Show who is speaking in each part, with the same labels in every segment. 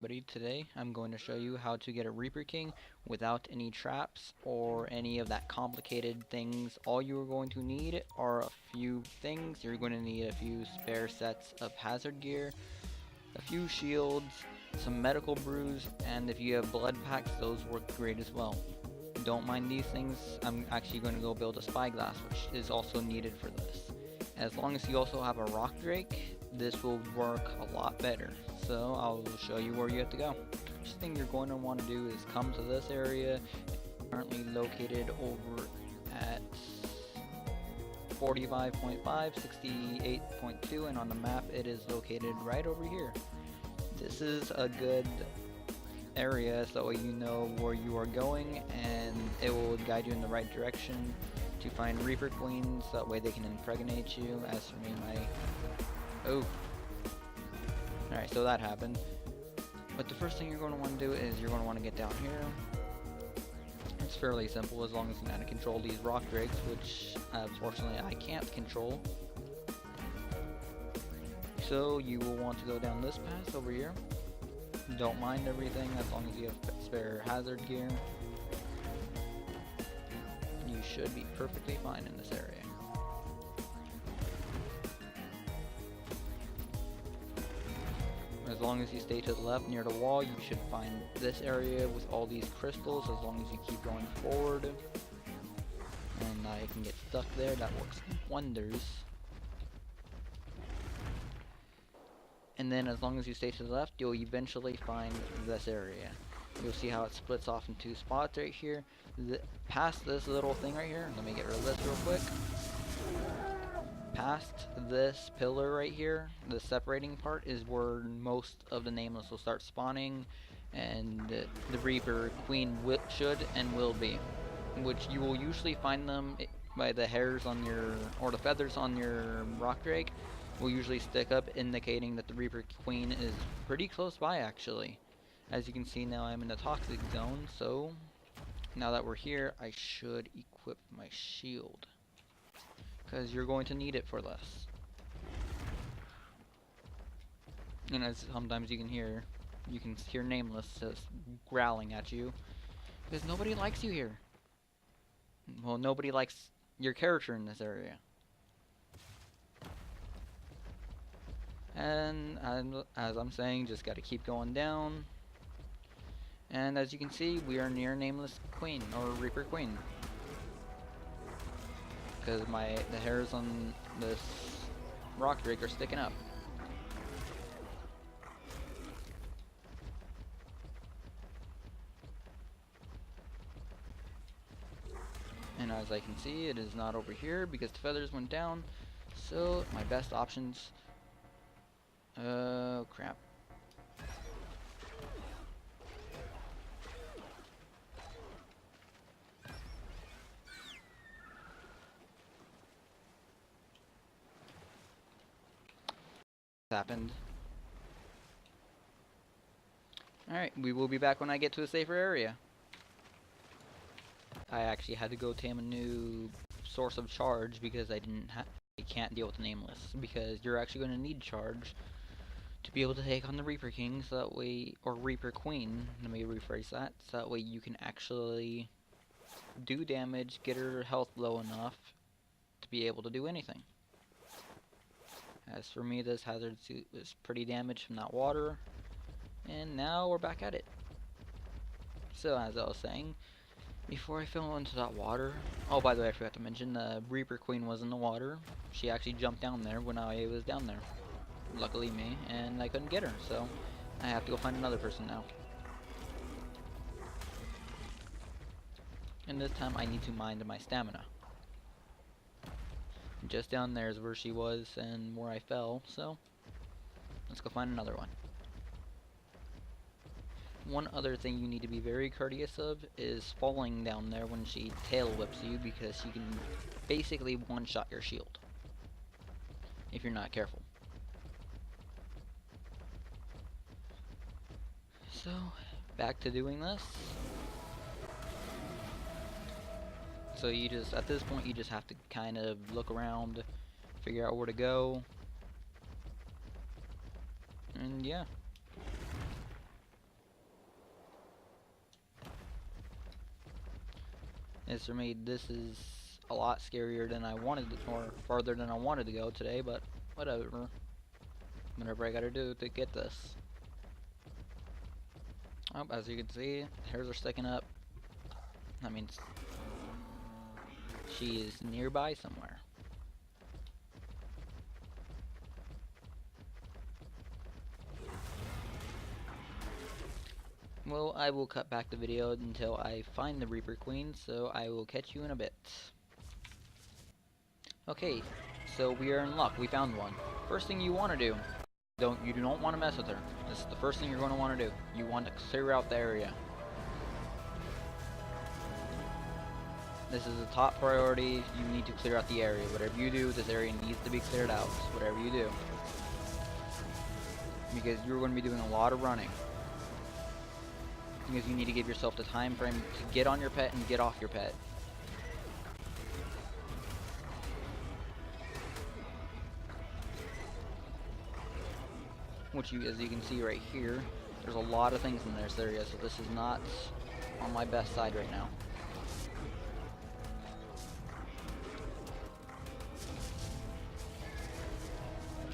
Speaker 1: Buddy, today I'm going to show you how to get a Reaper King without any traps or any of that complicated things. All you are going to need are a few things. You're going to need a few spare sets of hazard gear, a few shields, some medical brews, and if you have blood packs, those work great as well. Don't mind these things. I'm actually going to go build a spyglass, which is also needed for this. As long as you also have a rock drake, this will work a lot better. So I'll show you where you have to go. First thing you're going to want to do is come to this area. Currently located over at 45.5, 68.2, and on the map it is located right over here. This is a good area so you know where you are going, and it will guide you in the right direction to find Reaper Queens, that way they can impregnate you. As for me, oh, alright, so that happened. But the first thing you're going to want to do is you're going to want to get down here. It's fairly simple as long as you know how to control these rock drakes, which unfortunately I can't control. So you will want to go down this path over here. Don't mind everything as long as you have spare hazard gear. You should be perfectly fine in this area. As long as you stay to the left near the wall, you should find this area with all these crystals as long as you keep going forward. And I can get stuck there, that works wonders. And then as long as you stay to the left, you'll eventually find this area. You'll see how it splits off in two spots right here. Past this little thing right here, let me get rid of this real quick. Past this pillar right here, the separating part, is where most of the nameless will start spawning, and the Reaper Queen should and will be. Which you will usually find them by the hairs on your, or the feathers on your rock drake will usually stick up, indicating that the Reaper Queen is pretty close by actually. As you can see now, I'm in the toxic zone, so now that we're here, I should equip my shield, because you're going to need it for this. And as sometimes you can hear Nameless just growling at you, because nobody likes you here. Well, nobody likes your character in this area. And as I'm saying, just gotta keep going down. And as you can see, we are near Nameless Queen, or Reaper Queen. Because the hairs on this rock drake are sticking up. And as I can see, it is not over here because the feathers went down. So my best options. Oh crap. Happened. Alright, we will be back when I get to a safer area. I actually had to go tame a new source of charge because I can't deal with the Nameless, because you're actually going to need charge to be able to take on the Reaper King, so that way, or Reaper Queen, let me rephrase that, so that way you can actually do damage, get her health low enough to be able to do anything. As for me, this hazard suit was pretty damaged from that water, and now we're back at it. So as I was saying, before I fell into that water, oh by the way, I forgot to mention, the Reaper Queen was in the water. She actually jumped down there when I was down there. Luckily me, and I couldn't get her, so I have to go find another person now. And this time I need to mind my stamina. Just down there is where she was and where I fell, so let's go find another one. One other thing you need to be very courteous of is falling down there when she tail whips you, because she can basically one-shot your shield if you're not careful. So, back to doing this. So you just, at this point, you just have to kind of look around, figure out where to go, and yeah. As for me, this is a lot scarier than I wanted to, or farther than I wanted to go today, but whatever. Whatever I gotta do to get this. Oh, as you can see, hairs are sticking up. That means she is nearby somewhere. Well, I will cut back the video until I find the Reaper Queen, so I will catch you in a bit. Okay, so we are in luck. We found one. First thing you want to do, you do not want to mess with her. This is the first thing you're going to want to do. You want to clear out the area. This is a top priority. You need to clear out the area. Whatever you do, this area needs to be cleared out. Whatever you do. Because you're going to be doing a lot of running. Because you need to give yourself the time frame to get on your pet and get off your pet. Which, as you can see right here, there's a lot of things in this area, so this is not on my best side right now.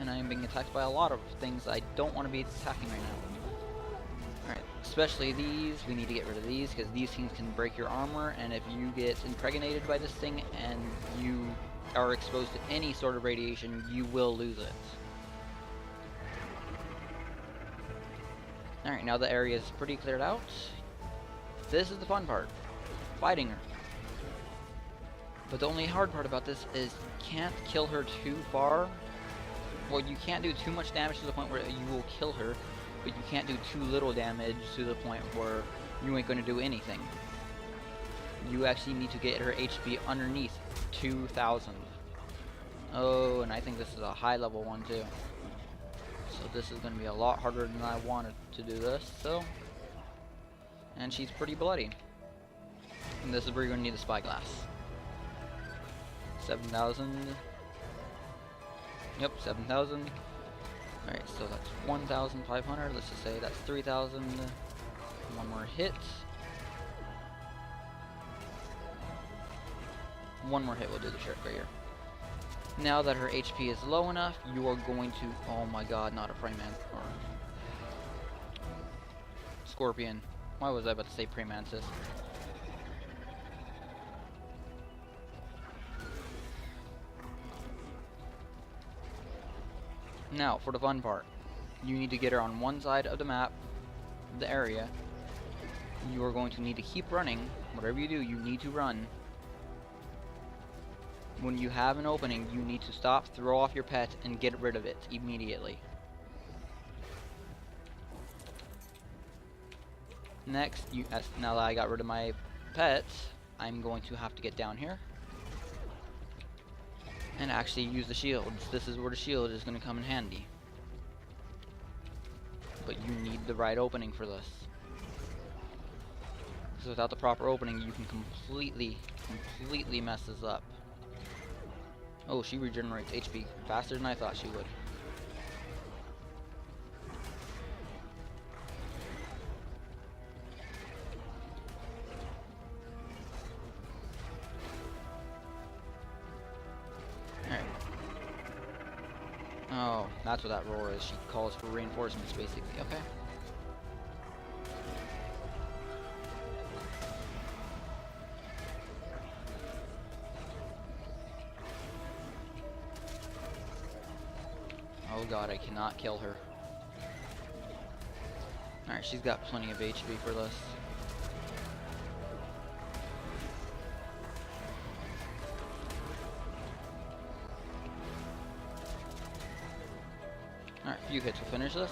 Speaker 1: And I am being attacked by a lot of things I don't want to be attacking right now. Alright, especially these. We need to get rid of these, because these things can break your armor, and if you get impregnated by this thing and you are exposed to any sort of radiation, you will lose it. Alright, now the area is pretty cleared out. This is the fun part. Fighting her. But the only hard part about this is you can't kill her too far. Well, you can't do too much damage to the point where you will kill her, but you can't do too little damage to the point where you ain't going to do anything. You actually need to get her HP underneath 2,000. Oh, and I think this is a high level one too. So this is going to be a lot harder than I wanted to do this, so. And she's pretty bloody. And this is where you're going to need the spyglass. 7,000. Yep, 7,000. Alright, so that's 1,500. Let's just say that's 3,000. One more hit. One more hit will do the trick right here. Now that her HP is low enough, you are going to... Oh my god, not a prey man. Or... Scorpion. Why was I about to say prey mantis? Now, for the fun part. You need to get her on one side of the map, the area. You are going to need to keep running. Whatever you do, you need to run. When you have an opening, you need to stop, throw off your pet, and get rid of it immediately. Next, now that I got rid of my pet, I'm going to have to get down here and actually use the shields. This is where the shield is going to come in handy. But you need the right opening for this. Because without the proper opening, you can completely mess this up. Oh, she regenerates HP faster than I thought she would. Alright. Oh, that's what that roar is. She calls for reinforcements, basically. Okay. Oh god, I cannot kill her. Alright, she's got plenty of HP for this. Alright, a few hits will finish this.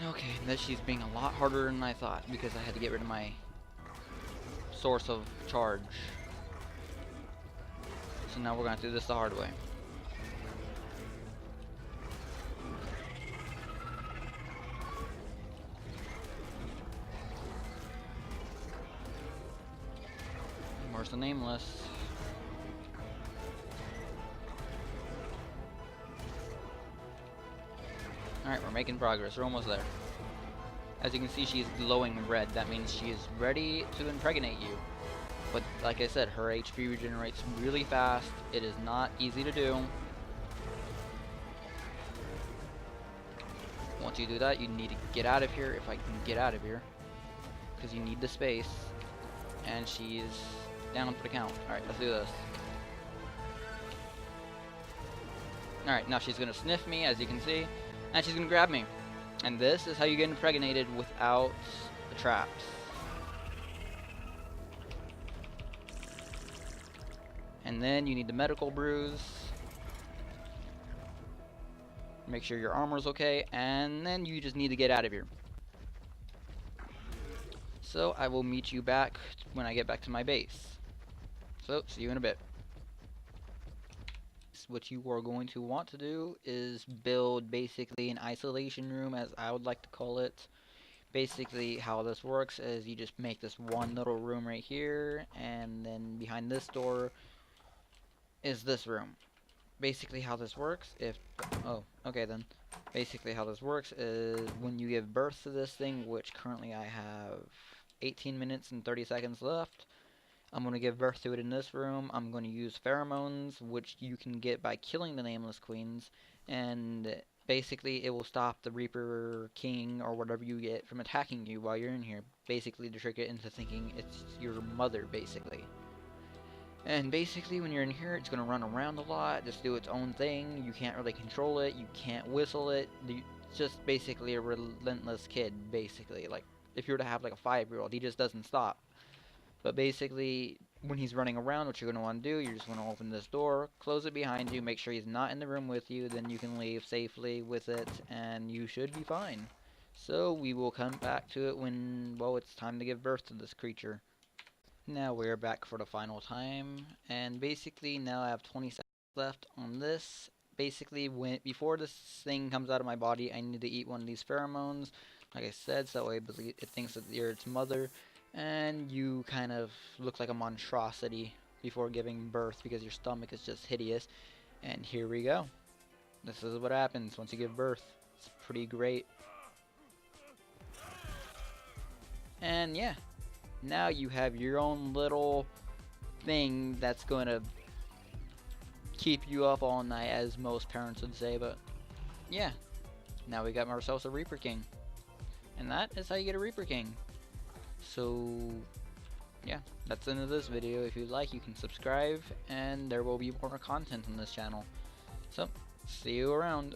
Speaker 1: Okay, that she's being a lot harder than I thought because I had to get rid of my source of charge. So now we're gonna have to do this the hard way. Where's the Nameless? Alright, we're making progress. We're almost there. As you can see, she's glowing red. That means she is ready to impregnate you. But like I said, her HP regenerates really fast. It is not easy to do. Once you do that, you need to get out of here, if I can get out of here. Because you need the space. And she's down for the count. Alright, let's do this. Alright, now she's going to sniff me, as you can see. And she's going to grab me. And this is how you get impregnated without the traps. And then you need the medical bruise. Make sure your armor's okay. And then you just need to get out of here. So I will meet you back when I get back to my base. So, see you in a bit. What you are going to want to do is build basically an isolation room, as I would like to call it. Basically how this works is you just make this one little room right here, and then behind this door is this room. Basically how this works, basically how this works is when you give birth to this thing, which currently I have 18 minutes and 30 seconds left. I'm going to give birth to it in this room. I'm going to use pheromones, which you can get by killing the Nameless Queens, and basically it will stop the Reaper King or whatever you get from attacking you while you're in here. Basically to trick it into thinking it's your mother, basically. And basically when you're in here, it's going to run around a lot, just do its own thing. You can't really control it, you can't whistle it. It's just basically a relentless kid, basically. Like, if you were to have like a 5-year-old, he just doesn't stop. But basically, when he's running around, what you're going to want to do, you're just going to open this door, close it behind you, make sure he's not in the room with you, then you can leave safely with it, and you should be fine. So, we will come back to it when, well, it's time to give birth to this creature. Now we're back for the final time, and basically now I have 20 seconds left on this. Basically, before this thing comes out of my body, I need to eat one of these pheromones, like I said, so that way it thinks that you're its mother. And you kind of look like a monstrosity before giving birth because your stomach is just hideous. And here we go. This is what happens once you give birth. It's pretty great. And yeah, now you have your own little thing that's going to keep you up all night, as most parents would say. But yeah, now we got ourselves a Reaper King. And that is how you get a Reaper King. So, yeah, that's the end of this video. If you like, you can subscribe, and there will be more content on this channel. So, see you around.